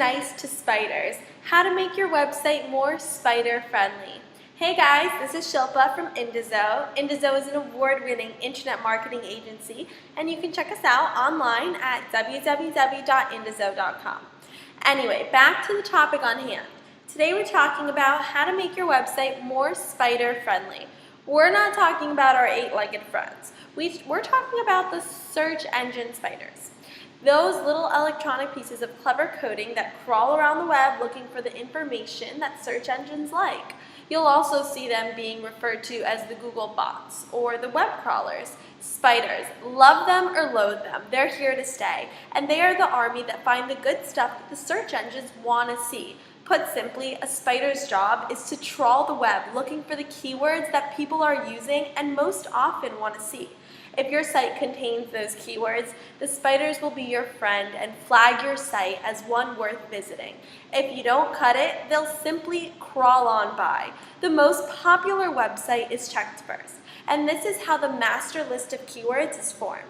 nice to spiders. How to make your website more spider friendly. Hey guys, this is Shilpa from Indizo. Indizo is an award-winning internet marketing agency, and you can check us out online at www.indizo.com. Anyway, back to the topic on hand. Today we're talking about how to make your website more spider friendly. We're not talking about our eight-legged friends. We're talking about the search engine spiders. Those little electronic pieces of clever coding that crawl around the web looking for the information that search engines like. You'll also see them being referred to as the Google bots or the web crawlers. Spiders, love them or loathe them, they're here to stay, and they are the army that find the good stuff that the search engines want to see. Put simply, a spider's job is to trawl the web looking for the keywords that people are using and most often want to see. If your site contains those keywords, the spiders will be your friend and flag your site as one worth visiting. If you don't cut it, they'll simply crawl on by. The most popular website is checked first, and this is how the master list of keywords is formed.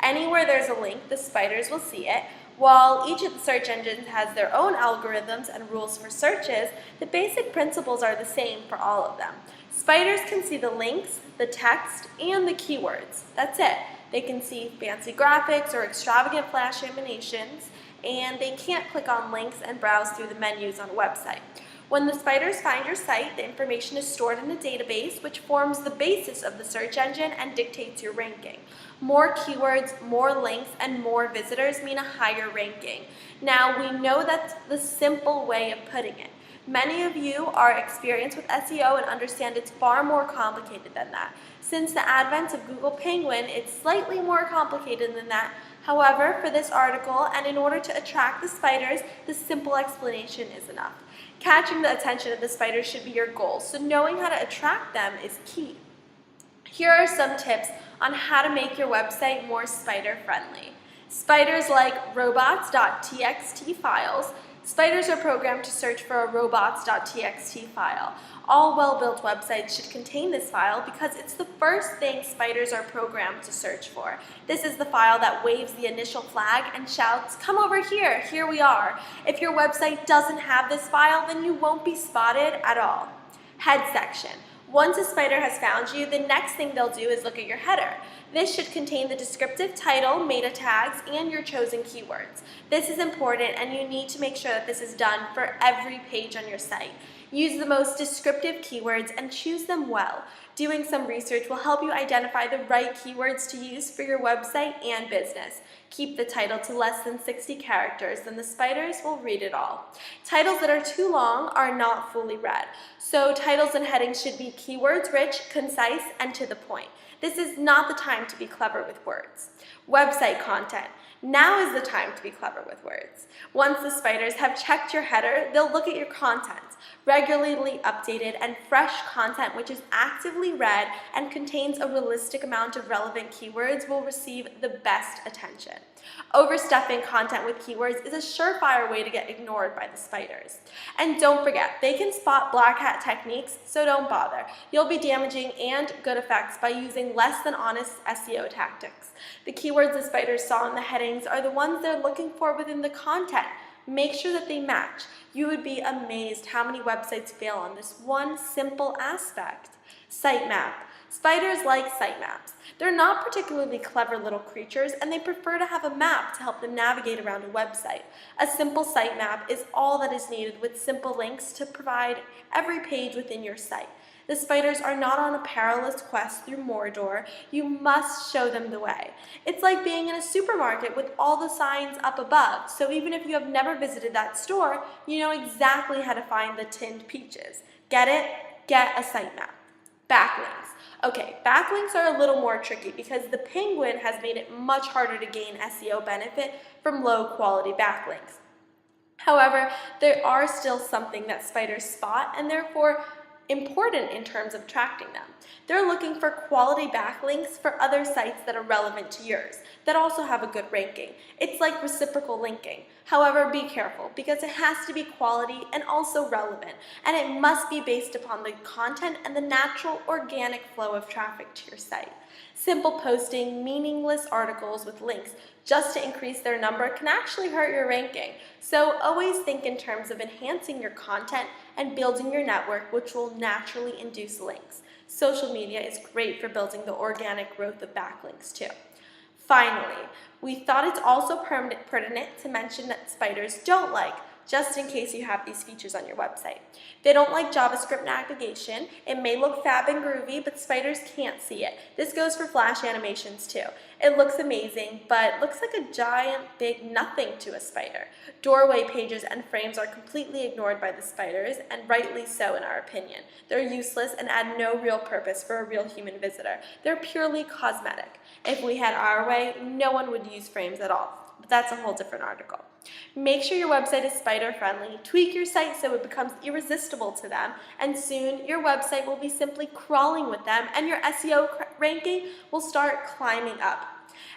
Anywhere there's a link, the spiders will see it. While each of the search engines has their own algorithms and rules for searches, the basic principles are the same for all of them. Spiders can see the links, the text, and the keywords. That's it. They can see fancy graphics or extravagant flash animations, and they can't click on links and browse through the menus on a website. When the spiders find your site, the information is stored in a database which forms the basis of the search engine and dictates your ranking. More keywords, more links, and more visitors mean a higher ranking. Now, we know that's the simple way of putting it. Many of you are experienced with SEO and understand it's far more complicated than that. Since the advent of Google Penguin, it's slightly more complicated than that. However, for this article, and in order to attract the spiders, the simple explanation is enough. Catching the attention of the spiders should be your goal, so knowing how to attract them is key. Here are some tips on how to make your website more spider friendly. Spiders like robots.txt files. Spiders are programmed to search for a robots.txt file. All well-built websites should contain this file because it's the first thing spiders are programmed to search for. This is the file that waves the initial flag and shouts, "Come over here, here we are." If your website doesn't have this file, then you won't be spotted at all. Head section. Once a spider has found you, the next thing they'll do is look at your header. This should contain the descriptive title, meta tags, and your chosen keywords. This is important, and you need to make sure that this is done for every page on your site. Use the most descriptive keywords and choose them well. Doing some research will help you identify the right keywords to use for your website and business. Keep the title to less than 60 characters, then the spiders will read it all. Titles that are too long are not fully read, so titles and headings should be keywords rich, concise, and to the point. This is not the time to be clever with words. Website content. Now is the time to be clever with words. Once the spiders have checked your header, they'll look at your content. Regularly updated and fresh content which is actively read and contains a realistic amount of relevant keywords will receive the best attention. Overstuffing content with keywords is a surefire way to get ignored by the spiders. And don't forget, they can spot black hat techniques, so don't bother. You'll be damaging and good effects by using less than honest SEO tactics. The keywords the spiders saw in the headings are the ones they're looking for within the content. Make sure that they match. You would be amazed how many websites fail on this one simple aspect. Sitemap. Spiders like sitemaps. They're not particularly clever little creatures, and they prefer to have a map to help them navigate around a website. A simple sitemap is all that is needed with simple links to provide every page within your site. The spiders are not on a perilous quest through Mordor. You must show them the way. It's like being in a supermarket with all the signs up above, so even if you have never visited that store, you know exactly how to find the tinned peaches. Get it? Get a sitemap. Backlinks. Okay, backlinks are a little more tricky because the Penguin has made it much harder to gain SEO benefit from low-quality backlinks. However, they are still something that spiders spot, and therefore important in terms of attracting them. They're looking for quality backlinks for other sites that are relevant to yours, that also have a good ranking. It's like reciprocal linking. However, be careful because it has to be quality and also relevant, and it must be based upon the content and the natural organic flow of traffic to your site. Simple posting meaningless articles with links just to increase their number can actually hurt your ranking. So always think in terms of enhancing your content and building your network, which will naturally induce links. Social media is great for building the organic growth of backlinks too. Finally, we thought it's also pertinent to mention that spiders don't like, just in case you have these features on your website. They don't like JavaScript navigation. It may look fab and groovy, but spiders can't see it. This goes for Flash animations too. It looks amazing, but looks like a giant, big nothing to a spider. Doorway pages and frames are completely ignored by the spiders, and rightly so in our opinion. They're useless and add no real purpose for a real human visitor. They're purely cosmetic. If we had our way, no one would use frames at all. But that's a whole different article. Make sure your website is spider friendly, tweak your site so it becomes irresistible to them, and soon your website will be simply crawling with them and your SEO ranking will start climbing up.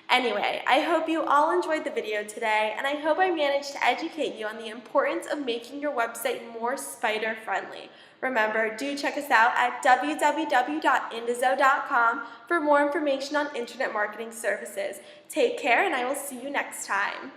Anyway, I hope you all enjoyed the video today, and I hope I managed to educate you on the importance of making your website more spider friendly. Remember, do check us out at www.indizo.com for more information on internet marketing services. Take care, and I will see you next time.